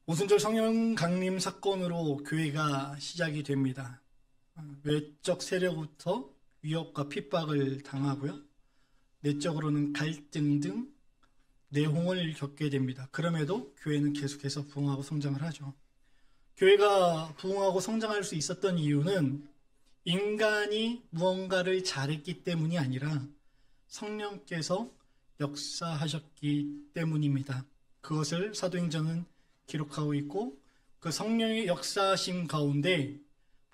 오순절 성령 강림 사건으로 교회가 시작이 됩니다. 외적 세력부터 위협과 핍박을 당하고요. 내적으로는 갈등 등 내홍을 겪게 됩니다. 그럼에도 교회는 계속해서 부흥하고 성장을 하죠. 교회가 부흥하고 성장할 수 있었던 이유는 인간이 무언가를 잘했기 때문이 아니라 성령께서 역사하셨기 때문입니다. 그것을 사도행전은 기록하고 있고, 그 성령의 역사하심 가운데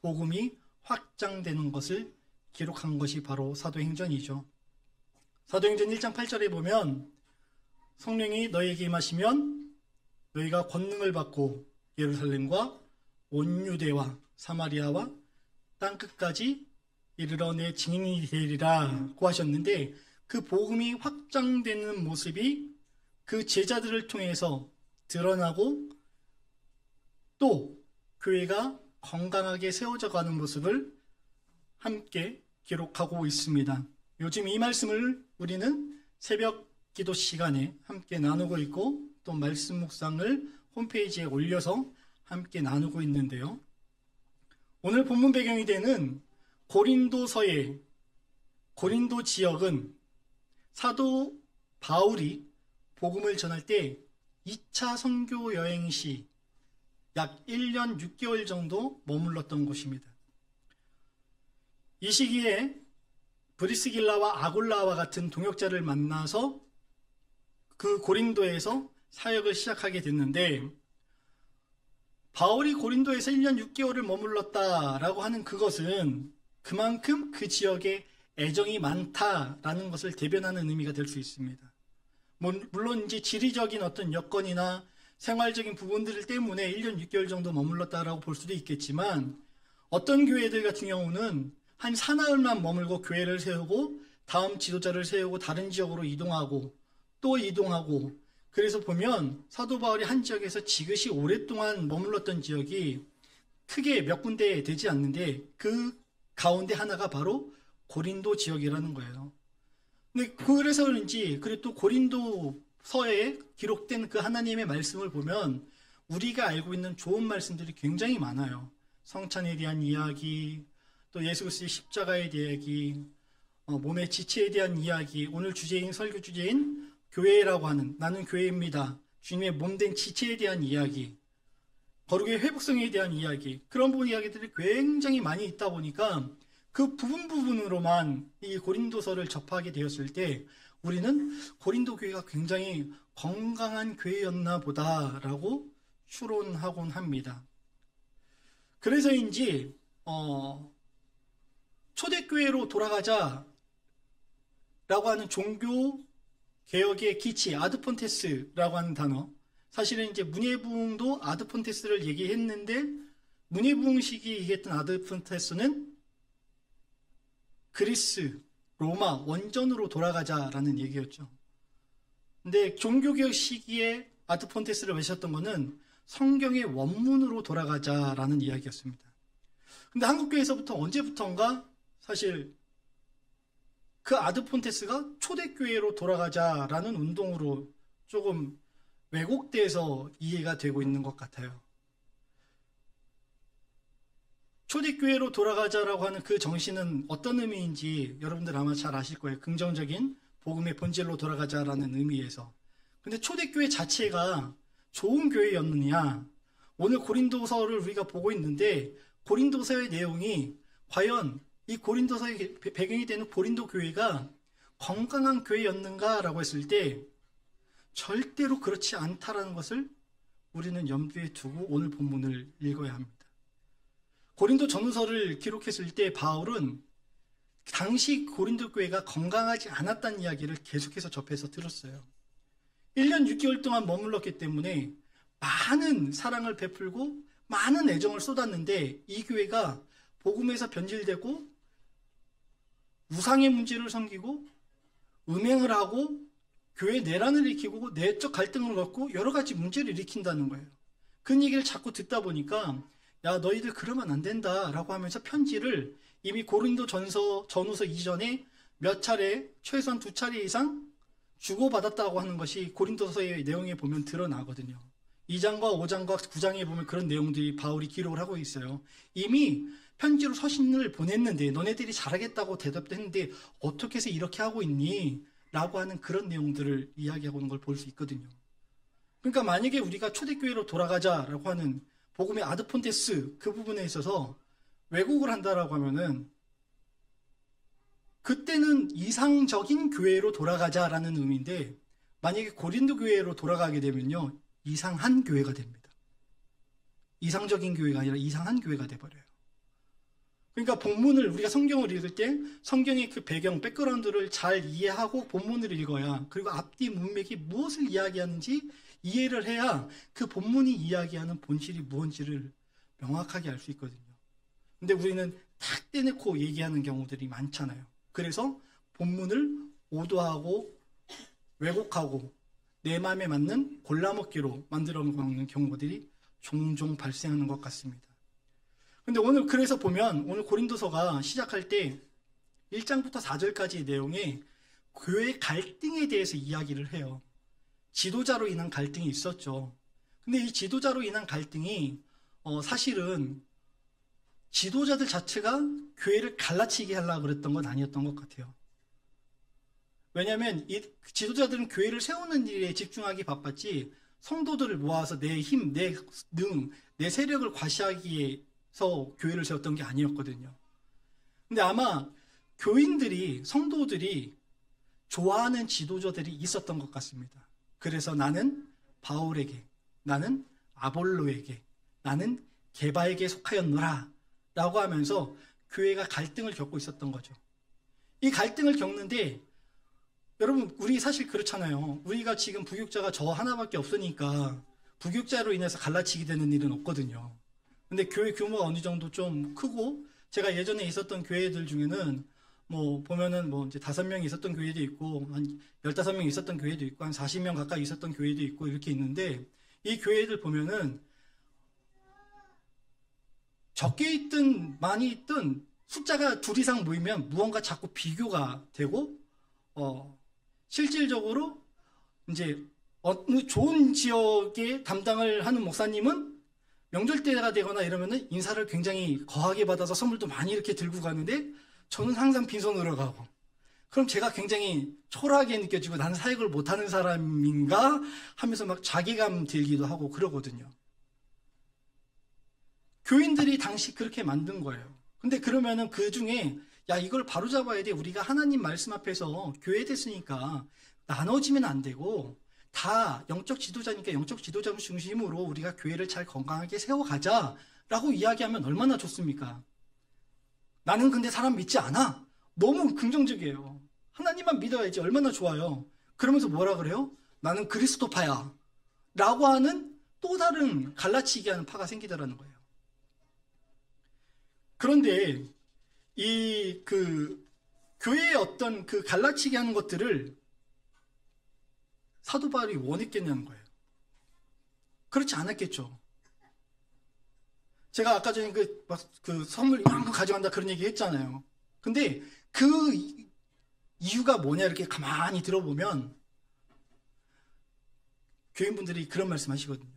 복음이 확장되는 것을 기록한 것이 바로 사도행전이죠. 사도행전 1장 8절에 보면 성령이 너희에게 임하시면 너희가 권능을 받고 예루살렘과 온 유대와 사마리아와 땅끝까지 이르러 내 증인이 되리라고 하셨는데, 그 복음이 확장되는 모습이 그 제자들을 통해서 드러나고 또 교회가 건강하게 세워져 가는 모습을 함께 기록하고 있습니다. 요즘 이 말씀을 우리는 새벽 기도 시간에 함께 나누고 있고, 또 말씀 묵상을 홈페이지에 올려서 함께 나누고 있는데요. 오늘 본문 배경이 되는 고린도서의 고린도 지역은 사도 바울이 복음을 전할 때 2차 선교 여행 시 약 1년 6개월 정도 머물렀던 곳입니다. 이 시기에 브리스길라와 아굴라와 같은 동역자를 만나서 그 고린도에서 사역을 시작하게 됐는데, 바울이 고린도에서 1년 6개월을 머물렀다라고 하는 그것은 그만큼 그 지역에 애정이 많다라는 것을 대변하는 의미가 될 수 있습니다. 물론 이제 지리적인 어떤 여건이나 생활적인 부분들 때문에 1년 6개월 정도 머물렀다라고 볼 수도 있겠지만, 어떤 교회들 같은 경우는 한 사나흘만 머물고 교회를 세우고 다음 지도자를 세우고 다른 지역으로 이동하고 또 이동하고, 그래서 보면 사도 바울이 한 지역에서 지그시 오랫동안 머물렀던 지역이 크게 몇 군데 되지 않는데, 그 가운데 하나가 바로 고린도 지역이라는 거예요. 근데 그래서 그런지, 그리고 또 고린도서에 기록된 그 하나님의 말씀을 보면 우리가 알고 있는 좋은 말씀들이 굉장히 많아요. 성찬에 대한 이야기, 또 예수 그리스도의 십자가에 대한 이야기, 몸의 지체에 대한 이야기, 오늘 주제인 설교 주제인 교회라고 하는, 나는 교회입니다, 주님의 몸된 지체에 대한 이야기, 거룩의 회복성에 대한 이야기, 그런 부분 이야기들이 굉장히 많이 있다 보니까 그 부분으로만 이 고린도서를 접하게 되었을 때 우리는 고린도 교회가 굉장히 건강한 교회였나 보다라고 추론하곤 합니다. 그래서인지 초대교회로 돌아가자라고 하는 종교 개혁의 기치, 아드폰테스라고 하는 단어, 사실은 이제 문예부흥도 아드폰테스를 얘기했는데, 문예부흥식이 얘기했던 아드폰테스는 그리스, 로마 원전으로 돌아가자라는 얘기였죠. 근데 종교개혁 시기에 아드폰테스를 외쳤던 것은 성경의 원문으로 돌아가자라는 이야기였습니다. 근데 한국교회에서부터 언제부턴가 사실 그 아드폰테스가 초대교회로 돌아가자라는 운동으로 조금 왜곡돼서 이해가 되고 있는 것 같아요. 초대교회로 돌아가자라고 하는 그 정신은 어떤 의미인지 여러분들 아마 잘 아실 거예요. 긍정적인 복음의 본질로 돌아가자라는 의미에서. 근데 초대교회 자체가 좋은 교회였느냐? 오늘 고린도서를 우리가 보고 있는데, 고린도서의 내용이 과연 이 고린도서의 배경이 되는 고린도 교회가 건강한 교회였는가라고 했을 때 절대로 그렇지 않다라는 것을 우리는 염두에 두고 오늘 본문을 읽어야 합니다. 고린도 전후서를 기록했을 때 바울은 당시 고린도 교회가 건강하지 않았다는 이야기를 계속해서 접해서 들었어요. 1년 6개월 동안 머물렀기 때문에 많은 사랑을 베풀고 많은 애정을 쏟았는데, 이 교회가 복음에서 변질되고 우상의 문제를 섬기고 음행을 하고 교회 내란을 일으키고 내적 갈등을 갖고 여러 가지 문제를 일으킨다는 거예요. 그 얘기를 자꾸 듣다 보니까, 야, 너희들 그러면 안 된다라고 하면서 편지를 이미 고린도 전후서 이전에 몇 차례, 최소한 2차례 이상 주고받았다고 하는 것이 고린도서의 내용에 보면 드러나거든요. 2장과 5장과 9장에 보면 그런 내용들이 바울이 기록을 하고 있어요. 이미 편지로 서신을 보냈는데 너네들이 잘하겠다고 대답도 했는데 어떻게 해서 이렇게 하고 있니? 라고 하는 그런 내용들을 이야기하고 있는 걸 볼 수 있거든요. 그러니까 만약에 우리가 초대교회로 돌아가자라고 하는 복음의 아드폰테스 그 부분에 있어서 왜곡을 한다라고 하면은 그때는 이상적인 교회로 돌아가자라는 의미인데 만약에 고린도 교회로 돌아가게 되면요 이상한 교회가 됩니다. 이상적인 교회가 아니라 이상한 교회가 돼버려요. 그러니까 본문을 우리가 성경을 읽을 때 성경의 그 배경, 백그라운드를 잘 이해하고 본문을 읽어야 그리고 앞뒤 문맥이 무엇을 이야기하는지 이해를 해야 그 본문이 이야기하는 본질이 무엇인지를 명확하게 알 수 있거든요. 근데 우리는 탁 떼놓고 얘기하는 경우들이 많잖아요. 그래서 본문을 오도하고 왜곡하고 내 마음에 맞는 골라먹기로 만들어 먹는 경우들이 종종 발생하는 것 같습니다. 근데 오늘 그래서 보면 오늘 고린도서가 시작할 때 1장부터 4절까지의 내용에 교회 갈등에 대해서 이야기를 해요. 지도자로 인한 갈등이 있었죠. 근데 이 지도자로 인한 갈등이 사실은 지도자들 자체가 교회를 갈라치게 하려고 그랬던 건 아니었던 것 같아요. 왜냐하면 이 지도자들은 교회를 세우는 일에 집중하기 바빴지 성도들을 모아서 내 힘, 내 능, 내 세력을 과시하기 위해서 교회를 세웠던 게 아니었거든요. 근데 아마 교인들이, 성도들이 좋아하는 지도자들이 있었던 것 같습니다. 그래서 나는 바울에게, 나는 아볼로에게, 나는 게바에게 속하였노라 라고 하면서 교회가 갈등을 겪고 있었던 거죠. 이 갈등을 겪는데 여러분 우리 사실 그렇잖아요. 우리가 지금 부교육자가 저 하나밖에 없으니까 부교육자로 인해서 갈라치게 되는 일은 없거든요. 근데 교회 규모가 어느 정도 좀 크고 제가 예전에 있었던 교회들 중에는 뭐 보면은 뭐 이제 5명이 있었던 교회도 있고 한 15명 있었던 교회도 있고 한 40명 가까이 있었던 교회도 있고 이렇게 있는데 이 교회들 보면은 적게 있든 많이 있든 숫자가 2 이상 모이면 무언가 자꾸 비교가 되고 실질적으로 이제 어느 좋은 지역에 담당을 하는 목사님은 명절 때가 되거나 이러면은 인사를 굉장히 거하게 받아서 선물도 많이 이렇게 들고 가는데 저는 항상 빈손으로 가고 그럼 제가 굉장히 초라하게 느껴지고 나는 사역을 못하는 사람인가 하면서 막 자괴감 들기도 하고 그러거든요. 교인들이 당시 그렇게 만든 거예요. 근데 그러면은 그 중에 야 이걸 바로잡아야 돼. 우리가 하나님 말씀 앞에서 교회 됐으니까 나눠지면 안 되고 다 영적 지도자니까 영적 지도자 중심으로 우리가 교회를 잘 건강하게 세워가자라고 이야기하면 얼마나 좋습니까? 나는 근데 사람 믿지 않아. 너무 긍정적이에요. 하나님만 믿어야지 얼마나 좋아요. 그러면서 뭐라 그래요? 나는 그리스도파야 라고 하는 또 다른 갈라치기 하는 파가 생기더라는 거예요. 그런데 이 교회의 어떤 그 갈라치기 하는 것들을 사도 바울이 원했겠냐는 거예요. 그렇지 않았겠죠. 제가 아까 전에 그 선물 이런 거 가져간다 그런 얘기 했잖아요. 근데 그 이유가 뭐냐 이렇게 가만히 들어보면 교인분들이 그런 말씀 하시거든요.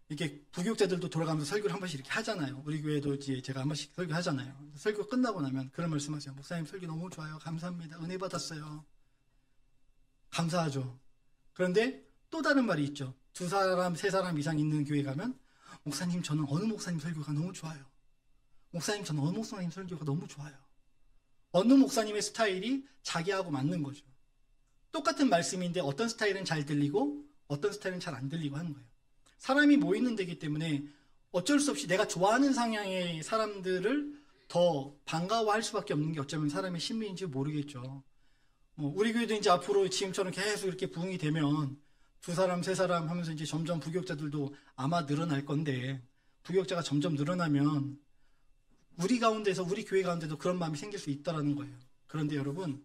이렇게 부교육자들도 돌아가면서 설교를 한 번씩 이렇게 하잖아요. 우리 교회도 이제 제가 한 번씩 설교 하잖아요. 설교 끝나고 나면 그런 말씀 하세요. 목사님 설교 너무 좋아요. 감사합니다. 은혜 받았어요. 감사하죠. 그런데 또 다른 말이 있죠. 2사람, 3사람 이상 있는 교회 가면 목사님 저는 어느 목사님 설교가 너무 좋아요. 목사님 저는 어느 목사님 설교가 너무 좋아요. 어느 목사님의 스타일이 자기하고 맞는 거죠. 똑같은 말씀인데 어떤 스타일은 잘 들리고 어떤 스타일은 잘 안 들리고 하는 거예요. 사람이 모이는 데기 때문에 어쩔 수 없이 내가 좋아하는 성향의 사람들을 더 반가워할 수밖에 없는 게 어쩌면 사람의 심리인지 모르겠죠. 우리 교회도 이제 앞으로 지금처럼 계속 이렇게 부흥이 되면 2사람, 3사람 하면서 이제 점점 부교육자들도 아마 늘어날 건데 부교육자가 점점 늘어나면 우리 가운데서 우리 교회 가운데도 그런 마음이 생길 수 있다라는 거예요. 그런데 여러분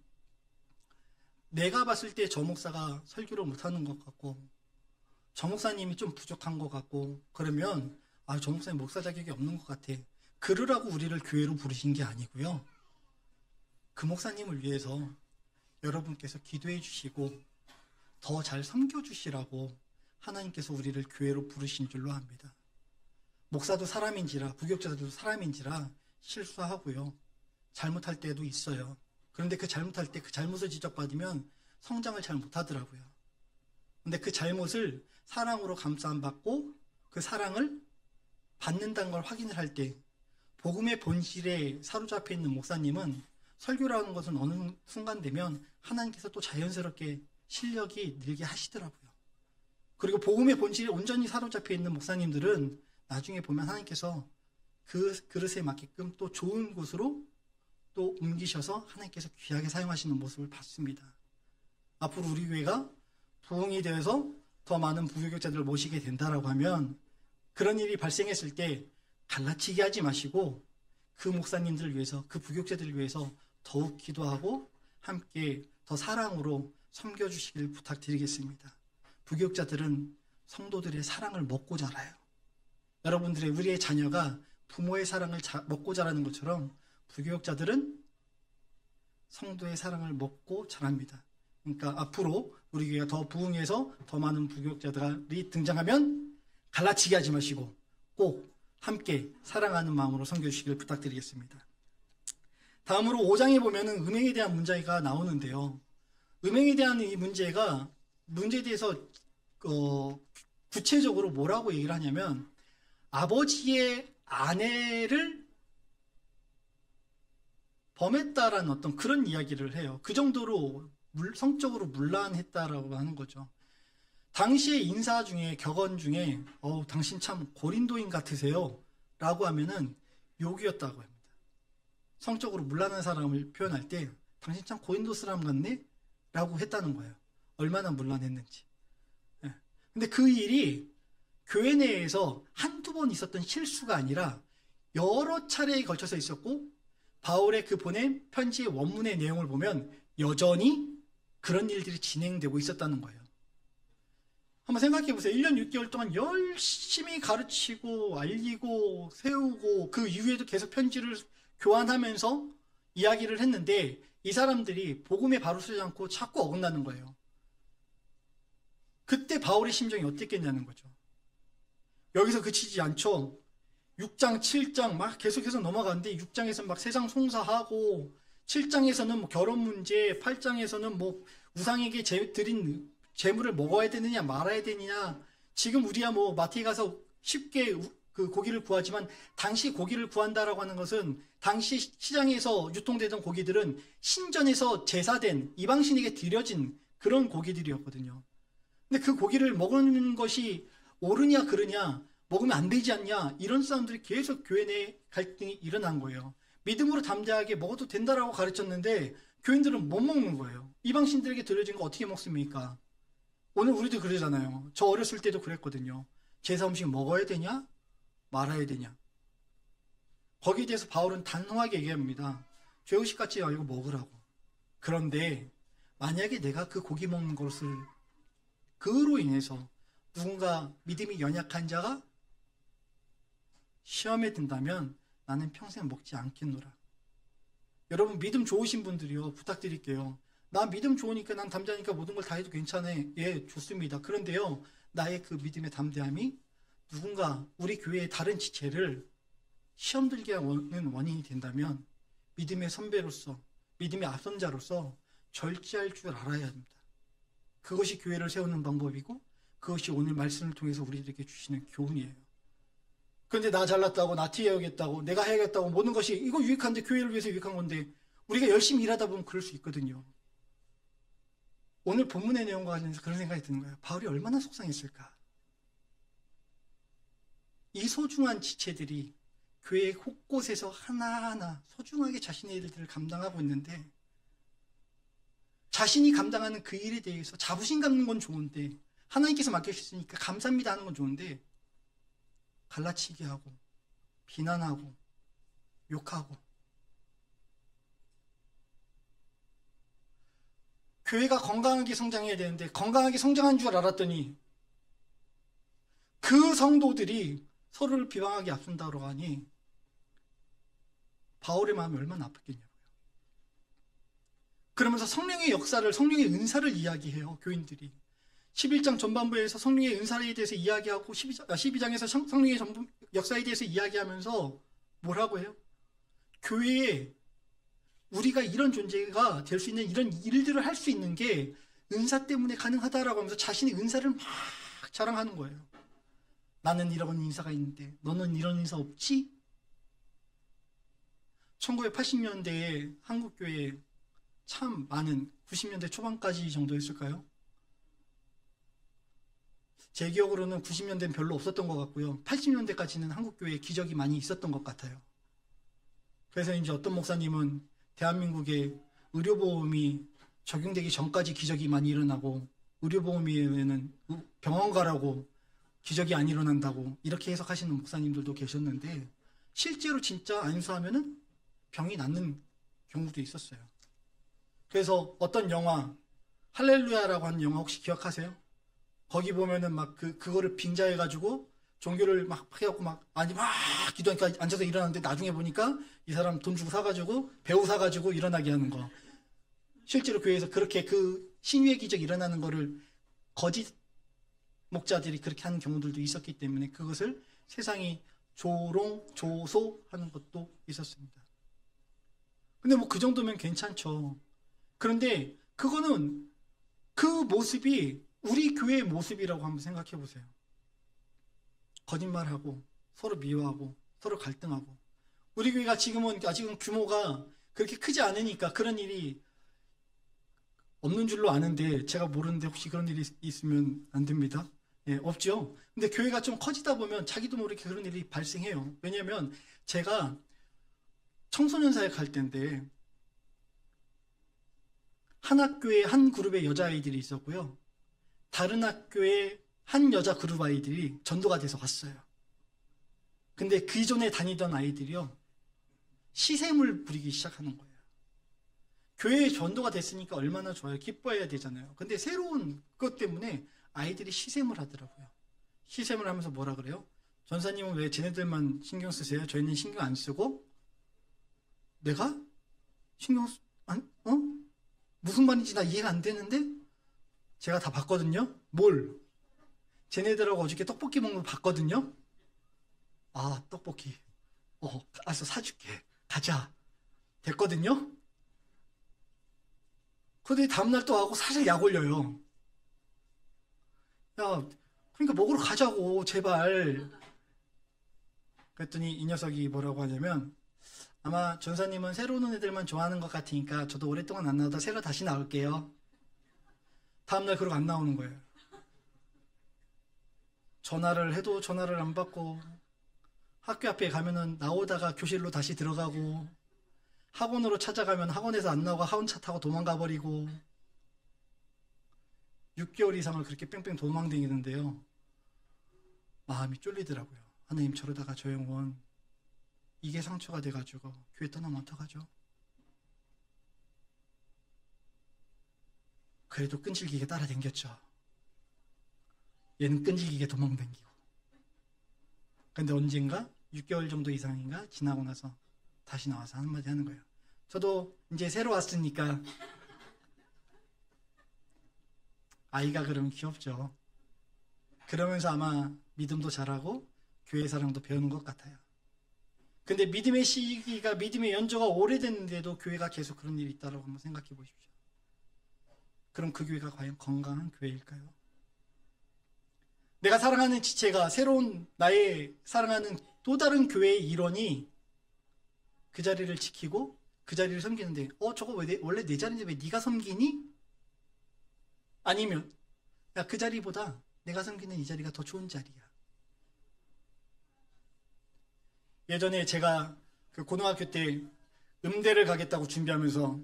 내가 봤을 때 저 목사가 설교를 못하는 것 같고 저 목사님이 좀 부족한 것 같고 그러면 저 목사님 목사 자격이 없는 것 같아. 그러라고 우리를 교회로 부르신 게 아니고요. 그 목사님을 위해서 여러분께서 기도해 주시고 더 잘 섬겨 주시라고 하나님께서 우리를 교회로 부르신 줄로 압니다. 목사도 사람인지라, 부교육자들도 사람인지라 실수하고요. 잘못할 때도 있어요. 그런데 그 잘못할 때 그 잘못을 지적받으면 성장을 잘 못하더라고요. 근데 그 잘못을 사랑으로 감싸움 받고 그 사랑을 받는다는 걸 확인을 할 때 복음의 본질에 사로잡혀 있는 목사님은 설교라는 것은 어느 순간 되면 하나님께서 또 자연스럽게 실력이 늘게 하시더라고요. 그리고 복음의 본질에 온전히 사로잡혀 있는 목사님들은 나중에 보면 하나님께서 그 그릇에 맞게끔 또 좋은 곳으로 또 옮기셔서 하나님께서 귀하게 사용하시는 모습을 봤습니다. 앞으로 우리 교회가 부흥이 되어서 더 많은 부교육자들을 모시게 된다라고 하면 그런 일이 발생했을 때 갈라치게 하지 마시고 그 목사님들을 위해서, 그 부교육자들을 위해서 더욱 기도하고 함께 더 사랑으로 섬겨주시길 부탁드리겠습니다. 부교육자들은 성도들의 사랑을 먹고 자라요. 여러분들의 우리의 자녀가 부모의 사랑을 먹고 자라는 것처럼 부교육자들은 성도의 사랑을 먹고 자랍니다. 그러니까 앞으로 우리 교회가 더 부흥해서 더 많은 부교육자들이 등장하면 갈라치게 하지 마시고 꼭 함께 사랑하는 마음으로 섬겨주시길 부탁드리겠습니다. 다음으로 5장에 보면은 음행에 대한 문제가 나오는데요. 음행에 대한 이 문제에 대해서 구체적으로 뭐라고 얘기를 하냐면 아버지의 아내를 범했다라는 어떤 그런 이야기를 해요. 그 정도로 성적으로 문란했다라고 하는 거죠. 당시의 인사 중에, 격언 중에 당신 참 고린도인 같으세요 라고 하면은 욕이었다고 합니다. 성적으로 문란한 사람을 표현할 때 당신 참 고린도 사람 같네 라고 했다는 거예요. 얼마나 문란했는지. 근데 그 일이 교회 내에서 한두 번 있었던 실수가 아니라 여러 차례에 걸쳐서 있었고 바울의 그 보낸 편지의 원문의 내용을 보면 여전히 그런 일들이 진행되고 있었다는 거예요. 한번 생각해 보세요. 1년 6개월 동안 열심히 가르치고 알리고 세우고 그 이후에도 계속 편지를 교환하면서 이야기를 했는데 이 사람들이 복음에 바로 서지 않고 자꾸 어긋나는 거예요. 그때 바울의 심정이 어땠겠냐는 거죠. 여기서 그치지 않죠. 6장, 7장 막 계속해서 넘어가는데 6장에서 막 세상 송사하고 7장에서는 뭐 결혼 문제, 8장에서는 뭐 우상에게 드린 재물을 먹어야 되느냐 말아야 되느냐. 지금 우리야 뭐 마트에 가서 쉽게 그 고기를 구하지만 당시 고기를 구한다라고 하는 것은 당시 시장에서 유통되던 고기들은 신전에서 제사된 이방신에게 드려진 그런 고기들이었거든요. 근데 그 고기를 먹는 것이 옳으냐 그르냐, 먹으면 안 되지 않냐, 이런 사람들이 계속 교회 내 갈등이 일어난 거예요. 믿음으로 담대하게 먹어도 된다라고 가르쳤는데 교인들은 못 먹는 거예요. 이방신들에게 드려진 거 어떻게 먹습니까? 오늘 우리도 그러잖아요. 저 어렸을 때도 그랬거든요. 제사 음식 먹어야 되냐 말아야 되냐. 거기에 대해서 바울은 단호하게 얘기합니다. 죄의식 갖지 말고 먹으라고. 그런데 만약에 내가 그 고기 먹는 것을 그로 인해서 누군가 믿음이 연약한 자가 시험에 든다면 나는 평생 먹지 않겠노라. 여러분 믿음 좋으신 분들이요, 부탁드릴게요. 나 믿음 좋으니까, 난 담대하니까 모든 걸 다 해도 괜찮아. 예, 좋습니다. 그런데요, 나의 그 믿음의 담대함이 누군가 우리 교회의 다른 지체를 시험 들게 하는 원인이 된다면 믿음의 선배로서, 믿음의 앞선자로서 절제할 줄 알아야 합니다. 그것이 교회를 세우는 방법이고 그것이 오늘 말씀을 통해서 우리들에게 주시는 교훈이에요. 그런데 나 잘났다고, 나 티해야겠다고, 내가 해야겠다고, 모든 것이 이거 유익한데, 교회를 위해서 유익한 건데 우리가 열심히 일하다 보면 그럴 수 있거든요. 오늘 본문의 내용과 관련해서 그런 생각이 드는 거예요. 바울이 얼마나 속상했을까. 이 소중한 지체들이 교회 곳곳에서 하나하나 소중하게 자신의 일들을 감당하고 있는데 자신이 감당하는 그 일에 대해서 자부심 갖는 건 좋은데, 하나님께서 맡겨주셨으니까 감사합니다 하는 건 좋은데 갈라치기 하고 비난하고 욕하고, 교회가 건강하게 성장해야 되는데 건강하게 성장한 줄 알았더니 그 성도들이 서로를 비방하게 앞선다고 하니 바울의 마음이 얼마나 아팠겠냐고요. 그러면서 성령의 역사를, 성령의 은사를 이야기해요, 교인들이. 11장 전반부에서 성령의 은사에 대해서 이야기하고 12장에서 성령의 역사에 대해서 이야기하면서 뭐라고 해요? 교회에 우리가 이런 존재가 될 수 있는 이런 일들을 할 수 있는 게 은사 때문에 가능하다라고 하면서 자신의 은사를 막 자랑하는 거예요. 나는 이런 은사가 있는데 너는 이런 은사 없지? 1980년대에 한국교회에 참 많은 90년대 초반까지 정도 했을까요? 제 기억으로는 90년대는 별로 없었던 것 같고요. 80년대까지는 한국교회에 기적이 많이 있었던 것 같아요. 그래서 이제 어떤 목사님은 대한민국에 의료보험이 적용되기 전까지 기적이 많이 일어나고 의료보험에는 병원 가라고 기적이 안 일어난다고 이렇게 해석하시는 목사님들도 계셨는데 실제로 진짜 안수하면은 병이 낫는 경우도 있었어요. 그래서 어떤 영화 할렐루야라고 하는 영화 혹시 기억하세요? 거기 보면은 막 그거를 빙자해가지고 종교를 막 해갖고 막 기도하니까 앉아서 일어나는데 나중에 보니까 이 사람 돈 주고 사가지고 배우 사가지고 일어나게 하는 거. 실제로 교회에서 그렇게 그 신유의 기적이 일어나는 거를 거짓 목자들이 그렇게 하는 경우들도 있었기 때문에 그것을 세상이 조소하는 것도 있었습니다. 근데 뭐 그 정도면 괜찮죠. 그런데 그거는 그 모습이 우리 교회의 모습이라고 한번 생각해 보세요. 거짓말하고 서로 미워하고 서로 갈등하고 우리 교회가 지금은 아직은 규모가 그렇게 크지 않으니까 그런 일이 없는 줄로 아는데 제가 모르는데 혹시 그런 일이 있으면 안 됩니다. 예, 없죠. 근데 교회가 좀 커지다 보면 자기도 모르게 그런 일이 발생해요. 왜냐하면 제가 청소년 사역 할 때인데 한 학교에 한 그룹의 여자아이들이 있었고요. 다른 학교에 한 여자 그룹 아이들이 전도가 돼서 왔어요. 근데 그 전에 다니던 아이들이요. 시샘을 부리기 시작하는 거예요. 교회에 전도가 됐으니까 얼마나 좋아요. 기뻐해야 되잖아요. 근데 새로운 것 때문에 아이들이 시샘을 하더라고요. 시샘을 하면서 뭐라 그래요? 전사님은 왜 쟤네들만 신경 쓰세요? 저희는 신경 안 쓰고? 내가? 무슨 말인지 나 이해가 안 되는데? 제가 다 봤거든요? 뭘? 쟤네들하고 어저께 떡볶이 먹는 거 봤거든요? 아, 떡볶이. 알았어, 사줄게. 가자. 됐거든요? 근데 다음날 또 하고 사실 약 올려요. 야, 그러니까 먹으러 가자고, 제발. 그랬더니 이 녀석이 뭐라고 하냐면, 아마 전사님은 새로 오는 애들만 좋아하는 것 같으니까 저도 오랫동안 안 나오다 새로 다시 나올게요. 다음날 그러고 안 나오는 거예요. 전화를 해도 전화를 안 받고 학교 앞에 가면은 나오다가 교실로 다시 들어가고 학원으로 찾아가면 학원에서 안 나오고 학원차 타고 도망가 버리고 6개월 이상을 그렇게 뺑뺑 도망다니는데요. 마음이 쫄리더라고요. 하나님 저러다가 저 영혼 이게 상처가 돼가지고 교회 떠나면 어떡하죠? 그래도 끈질기게 따라다녔죠. 얘는 끈질기게 도망다니고. 근데 언젠가 6개월 정도 이상인가 지나고 나서 다시 나와서 한마디 하는 거예요. 저도 이제 새로 왔으니까 아이가 그러면 귀엽죠. 그러면서 아마 믿음도 잘하고 교회 사랑도 배우는 것 같아요. 근데 믿음의 시기가 믿음의 연조가 오래됐는데도 교회가 계속 그런 일이 있다고 한번 생각해 보십시오. 그럼 그 교회가 과연 건강한 교회일까요? 내가 사랑하는 지체가 새로운 나의 사랑하는 또 다른 교회의 일원이 그 자리를 지키고 그 자리를 섬기는데 저거 원래 내 자리인데 왜 네가 섬기니? 아니면 야, 그 자리보다 내가 섬기는 이 자리가 더 좋은 자리야. 예전에 제가 그 고등학교 때 음대를 가겠다고 준비하면서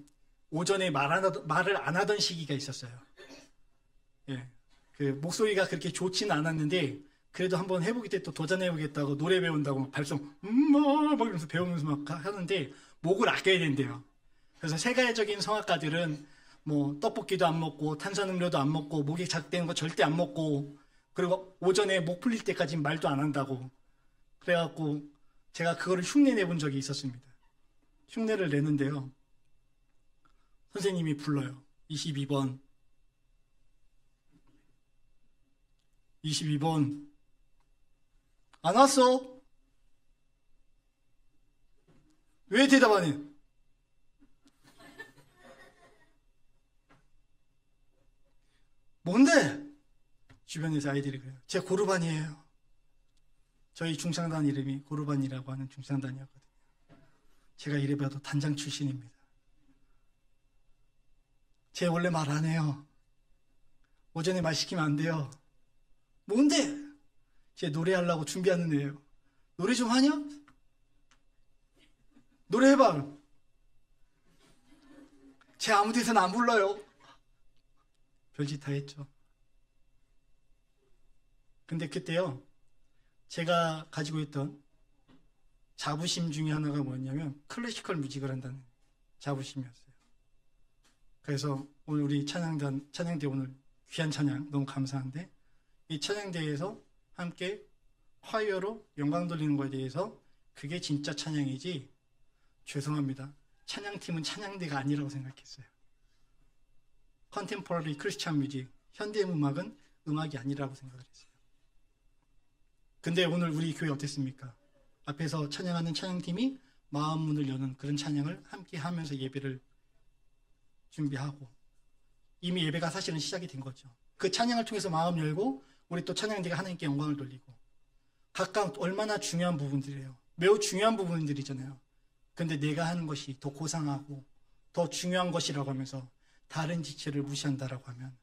오전에 말을 안 하던 시기가 있었어요. 예, 그 목소리가 그렇게 좋지는 않았는데 그래도 한번 해보기 때 또 도전해보겠다고 노래 배운다고 막 발성 막 이러면서 배우면서 막 하는데 목을 아껴야 된대요. 그래서 세계적인 성악가들은 뭐 떡볶이도 안 먹고 탄산음료도 안 먹고 목이 자극되는 거 절대 안 먹고 그리고 오전에 목 풀릴 때까지 말도 안 한다고 그래갖고 제가 그거를 흉내 내본 적이 있었습니다. 흉내를 내는데요. 선생님이 불러요. 22번 22번. 안 왔어? 왜 대답 안 해? 뭔데? 주변에서 아이들이 그래요. 제 고르반이에요. 저희 중창단 이름이 고르반이라고 하는 중창단이었거든요. 제가 이래봐도 단장 출신입니다. 제 원래 말 안 해요. 오전에 말 시키면 안 돼요. 뭔데? 제 노래하려고 준비하는 애예요. 노래 좀 하냐? 노래해봐. 제 아무 데서는 안 불러요. 별짓 다 했죠. 근데 그때요, 제가 가지고 있던 자부심 중에 하나가 뭐냐면 클래시컬 뮤직을 한다는 자부심이었어요. 그래서 오늘 우리 찬양대 오늘 귀한 찬양 너무 감사한데, 이 찬양대에서 함께 화요로 영광 돌리는 거에 대해서 그게 진짜 찬양이지, 죄송합니다, 찬양팀은 찬양대가 아니라고 생각했어요. 컨템포러리 크리스찬 뮤직, 현대음악은 음악이 아니라고 생각을 했어요. 근데 오늘 우리 교회 어땠습니까? 앞에서 찬양하는 찬양팀이 마음 문을 여는 그런 찬양을 함께 하면서 예배를 준비하고, 이미 예배가 사실은 시작이 된 거죠. 그 찬양을 통해서 마음 열고 우리 또 찬양대가 하나님께 영광을 돌리고, 각각 얼마나 중요한 부분들이에요. 매우 중요한 부분들이잖아요. 근데 내가 하는 것이 더 고상하고 더 중요한 것이라고 하면서 다른 지체를 무시한다라고 하면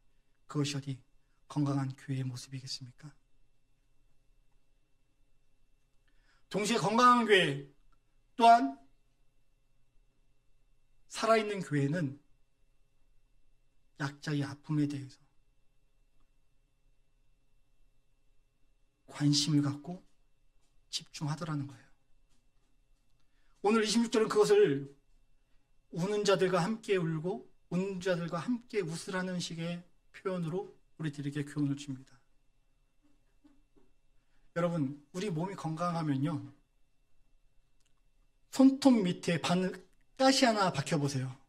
그것이 어디 건강한 교회의 모습이겠습니까? 동시에 건강한 교회 또한, 살아있는 교회는 약자의 아픔에 대해서 관심을 갖고 집중하더라는 거예요. 오늘 26절은 그것을 우는 자들과 함께 울고 웃는 자들과 함께 웃으라는 식의 표현으로 우리들에게 교훈을 줍니다. 여러분, 우리 몸이 건강하면요, 손톱 밑에 가시 하나 박혀보세요.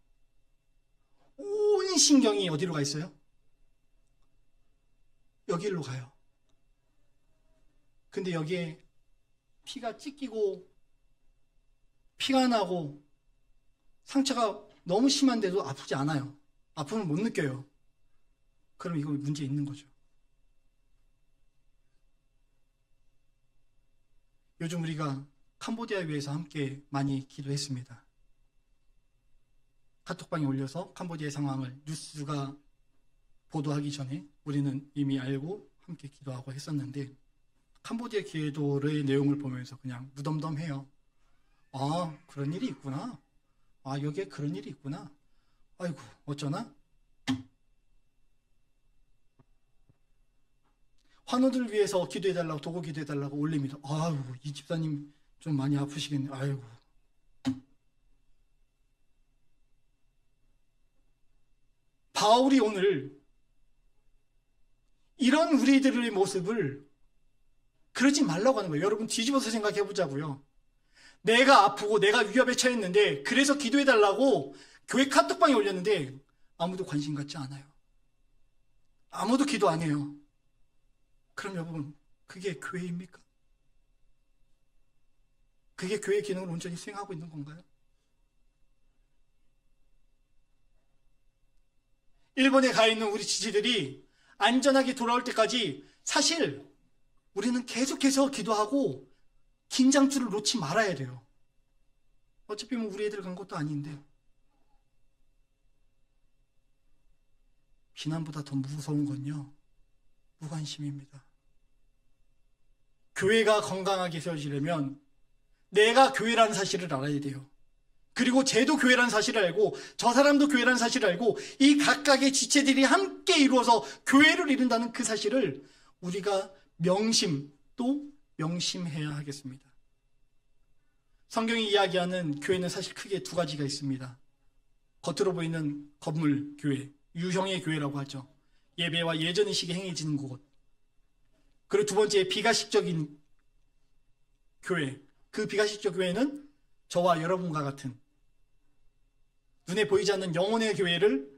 온 신경이 어디로 가 있어요? 여기로 가요. 근데 여기에 피가 찢기고 피가 나고 상처가 너무 심한데도 아프지 않아요. 아픔을 못 느껴요. 그럼 이거 문제 있는 거죠. 요즘 우리가 캄보디아 위해서 함께 많이 기도했습니다. 카톡방에 올려서 캄보디아의 상황을 뉴스가 보도하기 전에 우리는 이미 알고 함께 기도하고 했었는데, 캄보디아 기도의 내용을 보면서 그냥 무덤덤해요. 아, 그런 일이 있구나. 아, 여기에 그런 일이 있구나. 아이고, 어쩌나? 환우들 위해서 기도해달라고, 도고 기도해달라고 올립니다. 아이고, 이 집사님 좀 많이 아프시겠네. 아이고. 바울이 오늘 이런 우리들의 모습을 그러지 말라고 하는 거예요. 여러분, 뒤집어서 생각해 보자고요. 내가 아프고 내가 위협에 처했는데 그래서 기도해달라고 교회 카톡방에 올렸는데 아무도 관심 갖지 않아요. 아무도 기도 안 해요. 그럼 여러분, 그게 교회입니까? 그게 교회의 기능을 온전히 수행하고 있는 건가요? 일본에 가 있는 우리 지지들이 안전하게 돌아올 때까지 사실 우리는 계속해서 기도하고 긴장줄을 놓지 말아야 돼요. 어차피 뭐 우리 애들 간 것도 아닌데. 비난보다 더 무서운 건요, 무관심입니다. 교회가 건강하게 세워지려면 내가 교회라는 사실을 알아야 돼요. 그리고 쟤도 교회라는 사실을 알고 저 사람도 교회라는 사실을 알고 이 각각의 지체들이 함께 이루어서 교회를 이룬다는 그 사실을 우리가 또 명심해야 하겠습니다. 성경이 이야기하는 교회는 사실 크게 두 가지가 있습니다. 겉으로 보이는 건물 교회, 유형의 교회라고 하죠. 예배와 예전의식이 행해지는 곳. 그리고 두 번째, 비가식적인 교회. 그 비가식적 교회는 저와 여러분과 같은 눈에 보이지 않는 영혼의 교회를,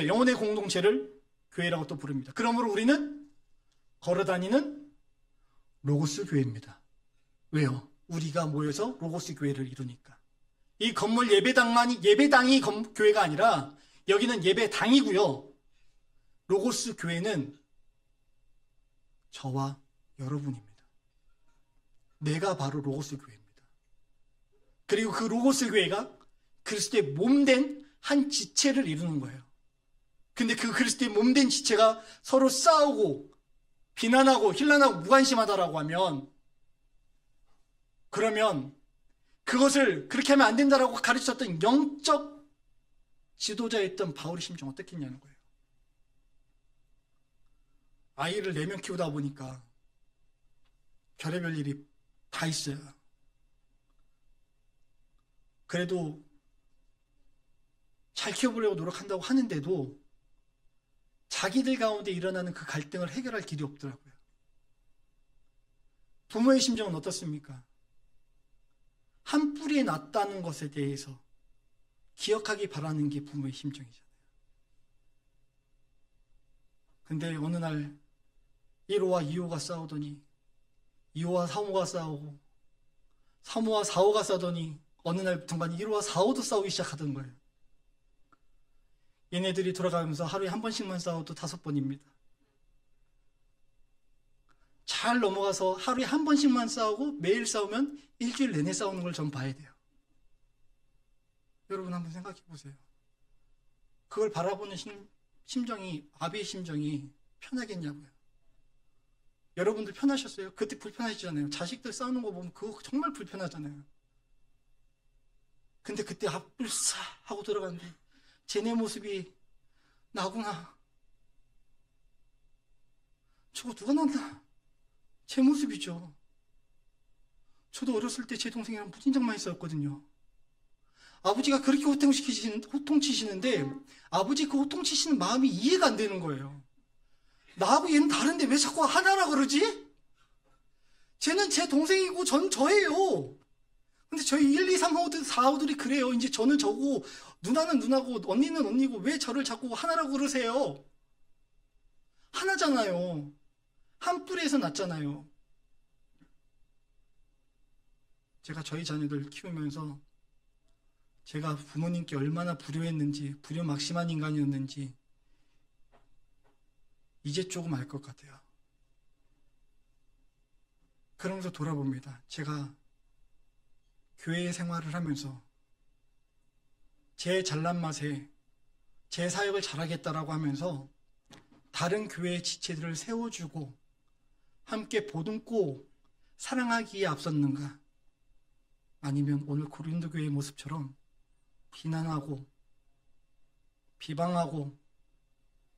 영혼의 공동체를 교회라고 또 부릅니다. 그러므로 우리는 걸어다니는 로고스 교회입니다. 왜요? 우리가 모여서 로고스 교회를 이루니까. 이 건물 예배당이 교회가 아니라 여기는 예배당이고요. 로고스 교회는 저와 여러분입니다. 내가 바로 로고스 교회입니다. 그리고 그 로고스 교회가 그리스도의 몸된 한 지체를 이루는 거예요. 근데 그 그리스도의 몸된 지체가 서로 싸우고 비난하고 힐난하고 무관심하다라고 하면, 그러면 그것을 그렇게 하면 안 된다라고 가르쳤던 영적 지도자였던 바울의 심정 어떻겠냐는 거예요. 아이를 4명 키우다 보니까 별의별 일이 다 있어요. 그래도 잘 키워보려고 노력한다고 하는데도 자기들 가운데 일어나는 그 갈등을 해결할 길이 없더라고요. 부모의 심정은 어떻습니까? 한 뿌리에 났다는 것에 대해서 기억하기 바라는 게 부모의 심정이잖아요. 근데 어느 날 1호와 2호가 싸우더니 2호와 3호가 싸우고 3호와 4호가 싸우더니 어느 날 중간 1호와 4호도 싸우기 시작하던 거예요. 얘네들이 돌아가면서 하루에 한 번씩만 싸워도 5번입니다. 잘 넘어가서 하루에 한 번씩만 싸우고 매일 싸우면 일주일 내내 싸우는 걸 전 봐야 돼요. 여러분 한번 생각해 보세요. 그걸 바라보는 심정이, 아비의 심정이 편하겠냐고요. 여러분들 편하셨어요? 그때 불편하시잖아요. 자식들 싸우는 거 보면 그거 정말 불편하잖아요. 근데 그때 앞을 싹 하고 들어갔는데 쟤네 모습이 나구나. 저거 누가 낳나? 제 모습이죠. 저도 어렸을 때 제 동생이랑 무진장 많이 싸웠거든요. 아버지가 그렇게 호통치시는데 아버지 그 호통치시는 마음이 이해가 안 되는 거예요. 나하고 얘는 다른데 왜 자꾸 하나라 그러지? 쟤는 제 동생이고 전 저예요. 근데 저희 1, 2, 3호들, 4호들이 그래요. 이제 저는 저고 누나는 누나고 언니는 언니고 왜 저를 자꾸 하나라고 그러세요? 하나잖아요. 한 뿌리에서 났잖아요. 제가 저희 자녀들 키우면서 제가 부모님께 얼마나 불효했는지, 불효막심한 인간이었는지 이제 조금 알 것 같아요. 그러면서 돌아봅니다. 제가 교회 생활을 하면서 제 잘난 맛에 제 사역을 잘하겠다라고 하면서 다른 교회의 지체들을 세워주고 함께 보듬고 사랑하기에 앞섰는가? 아니면 오늘 고린도 교회의 모습처럼 비난하고 비방하고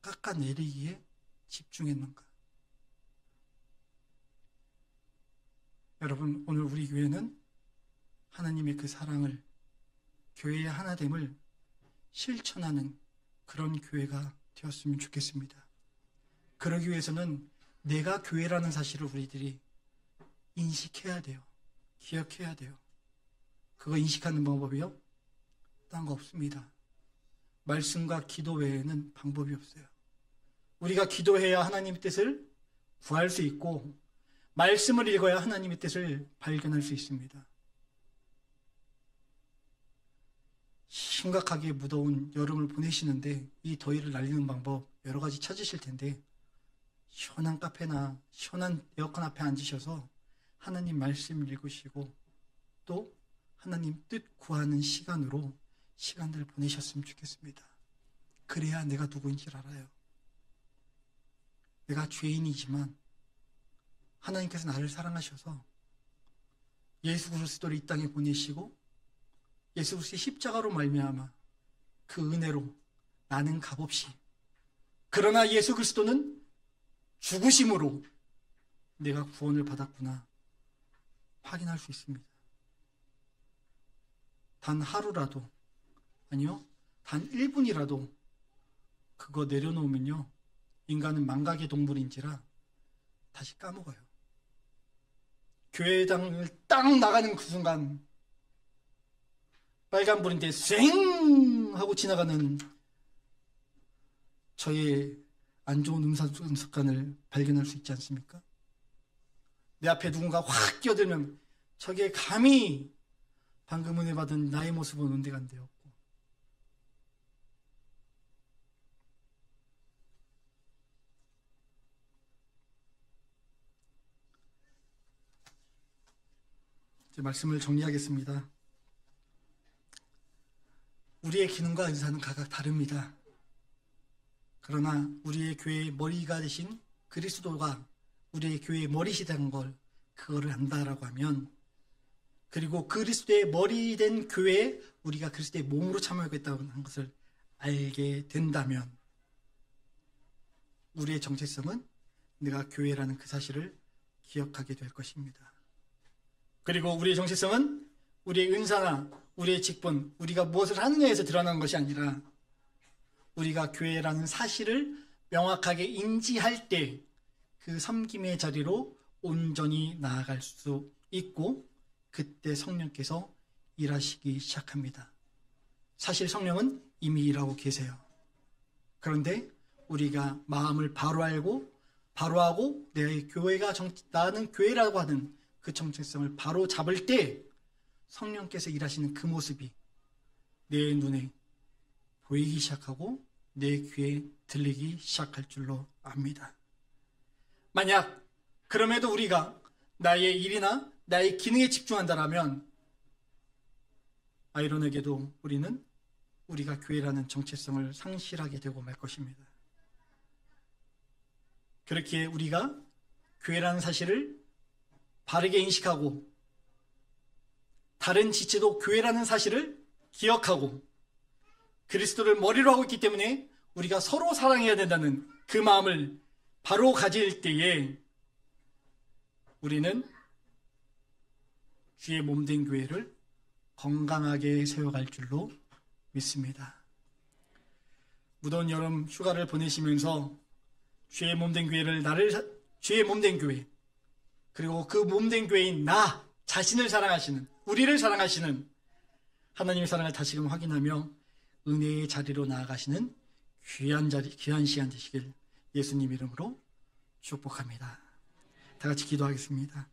깎아내리기에 집중했는가? 여러분, 오늘 우리 교회는 하나님의 그 사랑을, 교회의 하나됨을 실천하는 그런 교회가 되었으면 좋겠습니다. 그러기 위해서는 내가 교회라는 사실을 우리들이 인식해야 돼요. 기억해야 돼요. 그거 인식하는 방법이요? 딴 거 없습니다. 말씀과 기도 외에는 방법이 없어요. 우리가 기도해야 하나님의 뜻을 구할 수 있고 말씀을 읽어야 하나님의 뜻을 발견할 수 있습니다. 심각하게 무더운 여름을 보내시는데 이 더위를 날리는 방법 여러 가지 찾으실 텐데 시원한 카페나 시원한 에어컨 앞에 앉으셔서 하나님 말씀 읽으시고 또 하나님 뜻 구하는 시간으로 시간들을 보내셨으면 좋겠습니다. 그래야 내가 누구인지 알아요. 내가 죄인이지만 하나님께서 나를 사랑하셔서 예수 그리스도를 이 땅에 보내시고 예수 그리스도의 십자가로 말미암아 그 은혜로 나는 값없이, 그러나 예수 그리스도는 죽으심으로 내가 구원을 받았구나 확인할 수 있습니다. 단 하루라도, 아니요, 단 1분이라도 그거 내려놓으면요, 인간은 망각의 동물인지라 다시 까먹어요. 교회당을 딱 나가는 그 순간 빨간불인데 쌩 하고 지나가는 저의 안 좋은 습관을 발견할 수 있지 않습니까? 내 앞에 누군가 확 끼어들면 저게 감히 방금 은혜 받은 나의 모습은 온데간데 없고, 제 말씀을 정리하겠습니다. 우리의 기능과 은사는 각각 다릅니다. 그러나 우리의 교회의 머리가 되신 그리스도가 우리의 교회의 머리시다는 걸, 그거를 안다라고 하면, 그리고 그리스도의 머리 된 교회에 우리가 그리스도의 몸으로 참여하겠다는 것을 알게 된다면, 우리의 정체성은 내가 교회라는 그 사실을 기억하게 될 것입니다. 그리고 우리의 정체성은 우리의 은사나 우리의 직분, 우리가 무엇을 하느냐에서 드러나는 것이 아니라, 우리가 교회라는 사실을 명확하게 인지할 때 그 섬김의 자리로 온전히 나아갈 수 있고, 그때 성령께서 일하시기 시작합니다. 사실 성령은 이미 일하고 계세요. 그런데 우리가 마음을 바로 알고 바로 하고 나는 교회라고 하는 그 정체성을 바로 잡을 때 성령께서 일하시는 그 모습이 내 눈에 보이기 시작하고 내 귀에 들리기 시작할 줄로 압니다. 만약 그럼에도 우리가 나의 일이나 나의 기능에 집중한다면, 아이러니하게도 우리는 우리가 교회라는 정체성을 상실하게 되고 말 것입니다. 그렇게 우리가 교회라는 사실을 바르게 인식하고 다른 지체도 교회라는 사실을 기억하고 그리스도를 머리로 하고 있기 때문에 우리가 서로 사랑해야 된다는 그 마음을 바로 가질 때에 우리는 주의 몸된 교회를 건강하게 세워갈 줄로 믿습니다. 무더운 여름 휴가를 보내시면서 주의 몸된 교회를 주의 몸된 교회, 그리고 그 몸된 교회인 나 자신을 사랑하시는, 우리를 사랑하시는 하나님의 사랑을 다시금 확인하며 은혜의 자리로 나아가시는 귀한 시간 되시길 예수님 이름으로 축복합니다. 다 같이 기도하겠습니다.